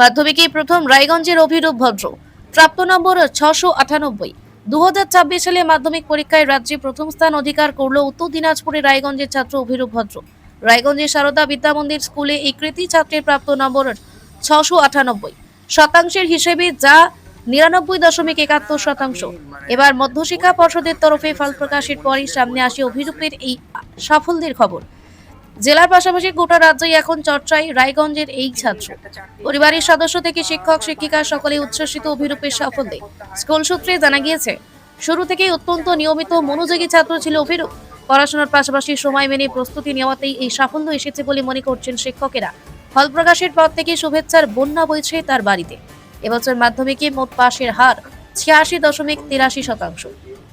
মাধ্যমিকে প্রথম রায়গঞ্জের অভিরূপ ভদ্র, প্রাপ্ত নম্বর 698। 2024 সালে মাধ্যমিক পরীক্ষায় রাজ্যে প্রথম স্থান অধিকার করল উত্তর দিনাজপুরের রায়গঞ্জের ছাত্র অভিরূপ ভদ্র। রায়গঞ্জের সারদা বিদ্যামন্দির স্কুলে এই কৃতি ছাত্রের প্রাপ্ত নম্বর 698 শতাংশের হিসেবে, যা 99.71%। এবার মধ্যশিক্ষা পর্ষদের তরফে ফল প্রকাশের পরই সামনে আসে অভিরূপের এই সাফল্যের খবর। জেলার পাশাপাশি গোটা রাজ্যেই এখন চর্চায় রায়গঞ্জের এই ছাত্র। পরিবারের সদস্য থেকে শিক্ষক শিক্ষিকা সকলেই উচ্ছ্বসিত অভিরূপের সাফল্যে। স্কুল সূত্রে জানা গিয়েছে, শুরু থেকেই অত্যন্ত নিয়মিত মনোযোগী ছাত্র ছিল অভিরূপ। পড়াশোনার পাশাপাশি সময় মেনে প্রস্তুতি নেওয়াতেই এই সাফল্য এসেছে বলে মনে করছেন শিক্ষকেরা। ফল প্রকাশের পর থেকে শুভেচ্ছার বন্যা বইছে তার বাড়িতে। এবছর মাধ্যমিকে মোট পাশের হার 86.83%।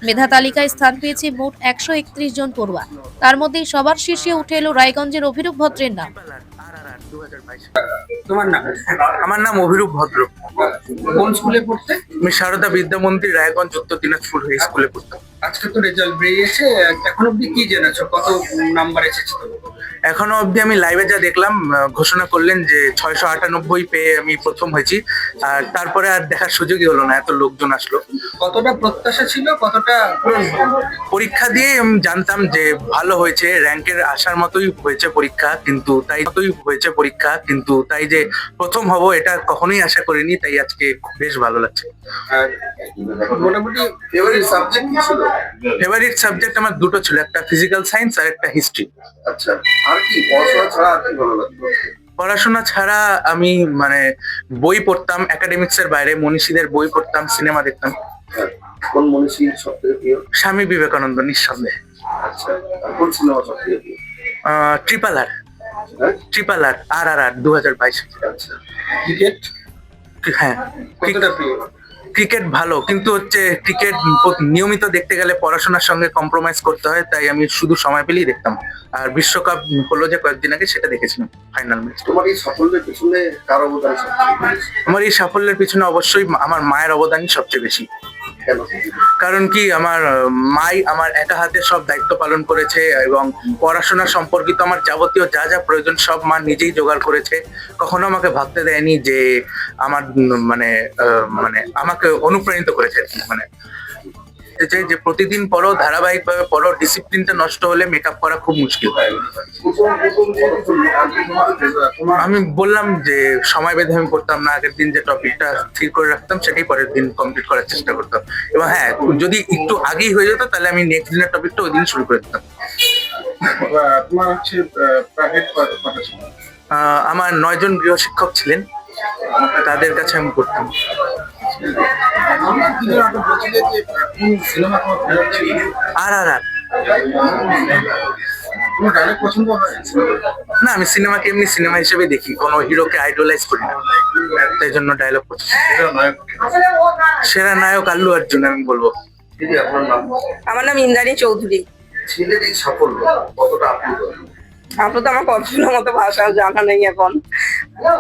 মেধা তালিকায় স্থান পেয়েছে মোট 131 জন পড়ুয়া। তার মধ্যে সবার শীর্ষে উঠে এলো রায়গঞ্জের অভিরূপ ভদ্রের নাম। তোমার নাম? আমার নাম অভিরূপ ভদ্র। কোন স্কুলে পড়তে? আমি সারদা বিদ্যামন্দির রায়গঞ্জ উত্তর দিনাজপুর হাই স্কুলে পড়তাম। আজকে তো রেজাল্ট বেরিয়েছে, এখন অব্দি কি জেনেছো, কত নাম্বার এসেছে তোমার? এখনো অবধি আমি লাইভে যা দেখলাম, ঘোষণা করলেন যে 698 পেয়ে আমি প্রথম হয়েছি। আর তারপরে আর দেখার সুযোগই হলো না, এত লোকজন আসলো। কতটা প্রত্যাশা ছিল, কতটা পূরণ হলো? পরীক্ষা দিয়ে আমি জানতাম যে ভালো হয়েছে, র্যাঙ্কের আসার মতোই হয়েছে পরীক্ষা, কিন্তু তাই যে প্রথম হব এটা কখনোই আশা করিনি, তাই আজকে বেশ ভালো লাগছে। আর মোটামুটি ফেভারিট সাবজেক্ট কি ছিল? ফেভারিট সাবজেক্ট আমার দুটো ছিল, একটা ফিজিক্যাল সায়েন্স আর একটা হিস্ট্রি। আচ্ছা, আর কি পড়াশোনা ছাড়া আর কি ভালো লাগতো? পড়াশোনা ছাড়া আমি বই পড়তাম, একাডেমিক্স এর বাইরে মনীষীদের বই পড়তাম, সিনেমা দেখতাম। কোন মনীষী সবথেকে প্রিয়? স্বামী বিবেকানন্দ নিঃসন্দেহে। আচ্ছা, আর কোন সিনেমা সবথেকে প্রিয়? ট্রিপল আর, হ্যাঁ? RRR 2022। আচ্ছা, ক্রিকেট? হ্যাঁ, কতটা প্রিয়? ক্রিকেট ভালো, কিন্তু ক্রিকেট নিয়মিত দেখতে গেলে পড়াশোনার সঙ্গে কম্প্রোমাইজ করতে হয়, তাই আমি শুধু সময় পেলেই দেখতাম। আর বিশ্বকাপ হলো যে কয়েকদিন আগে, সেটা দেখেছিলাম, ফাইনাল ম্যাচ। তোমার এই সাফল্যের পিছনে কার অবদান সবচেয়ে বেশি? আমার এই সাফল্যের পিছনে অবশ্যই আমার মায়ের অবদানই সবচেয়ে বেশি। কেন? কারণ কি, আমার মাই আমার একা হাতে সব দায়িত্ব পালন করেছে, এবং পড়াশোনা সম্পর্কিত আমার যাবতীয় যা যা প্রয়োজন সব মা নিজেই জোগাড় করেছে। কখনো আমাকে ভাবতে দেয়নি যে আমার আমাকে অনুপ্রাণিত করেছে আর কি। চাই যে প্রতিদিন পড়ো, ধারাবাহিক ভাবে পড়ো, ডিসিপ্লিনটা নষ্ট হলে মেকআপ করা খুব মুশকিল। আমি বললাম যে সময় বেঁধে আমি করতাম না, আগের দিন যে টপিকটা স্থির করে রাখতাম সেটাই পরের দিন কমপ্লিট করার চেষ্টা করতাম। এবং হ্যাঁ, যদি একটু আগেই হয়ে যেত তাহলে আমি নেক্সট দিনের টপিকটা ওই দিন শুরু করে দিতাম। তোমার হচ্ছে প্রাইভেট কটা ছিল? আমার 9 জন গৃহশিক্ষক ছিলেন, তাদের কাছে আমি পড়তাম। RRR। না, আমি সিনেমাকে এমনি সিনেমা হিসেবে দেখি, কোনো হিরোকে আইডলাইজ করি না, তাই জন্য ডায়লগ করছি। সেরা নায়ক আল্লু অর্জুন আমি বলবো। আমার নাম ইন্দ্রাণী চৌধুরী। ছেলের এই সাফল্য কতটা আপ্লুত? আপনার তো আমার কল্পনার মতো ভাষা জানা নেই এখন।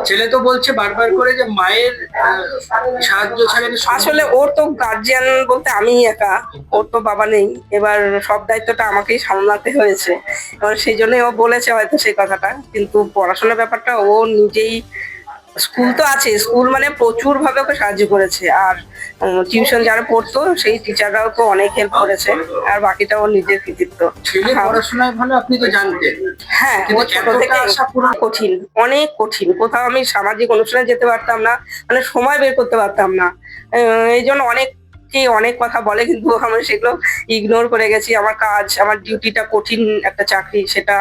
ছেলে তো বলছে বারবার করে যে মায়ের সাহায্য ছাড়া আসলে ওর তো গার্জিয়ান বলতে আমি একা, ওর তো বাবা নেই, এবার সব দায়িত্বটা আমাকেই সামলাতে হয়েছে। এবার সেই জন্যই ও বলেছে হয়তো সেই কথাটা, কিন্তু পড়াশোনার ব্যাপারটা ও নিজেই, স্কুল তো আছে, স্কুল মানে প্রচুর ভাবে ওকে সাহায্য করেছে। আর টিউশন যারা পড়তো সেই টিচাররাও তো অনেক হেল্প করেছে, আর বাকিটা ওর নিজের কৃতিত্ব। ছেলে পড়াশোনায় ভালো, আপনি তো জানতেন। হ্যাঁ, ও ছোট থেকে কঠিন, অনেক কঠিন। কোথাও আমি সামাজিক অনুষ্ঠানে যেতে পারতাম না, মানে সময় বের করতে পারতাম না। এই জন্য অনেক কথা বলে, কিন্তু আমি সেগুলো ইগনোর করে গেছি। আমার কাজ, আমার ডিউটিটা কঠিন একটা চাকরি, সেটা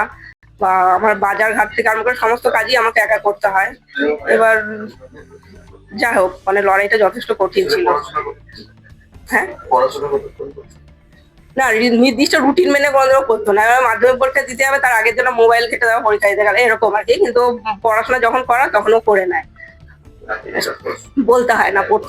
বা আমার বাজার ঘাট থেকে আরম্ভ করে সমস্ত কাজই আমাকে একা করতে হয়। এবার যাই হোক, মানে লড়াইটা যথেষ্ট কঠিন ছিল। হ্যাঁ, না নির্দিষ্ট রুটিন মেনে কোনোদিনও করতো না। এবার মাধ্যমিক পরীক্ষা দিতে হবে, তার আগের জন্য মোবাইল কেটে দেওয়া, পরীক্ষা দিতে গেলে এরকম আর কি। কিন্তু পড়াশোনা যখন করা তখনও করে নেয়, বলতে হয় না, পড়তে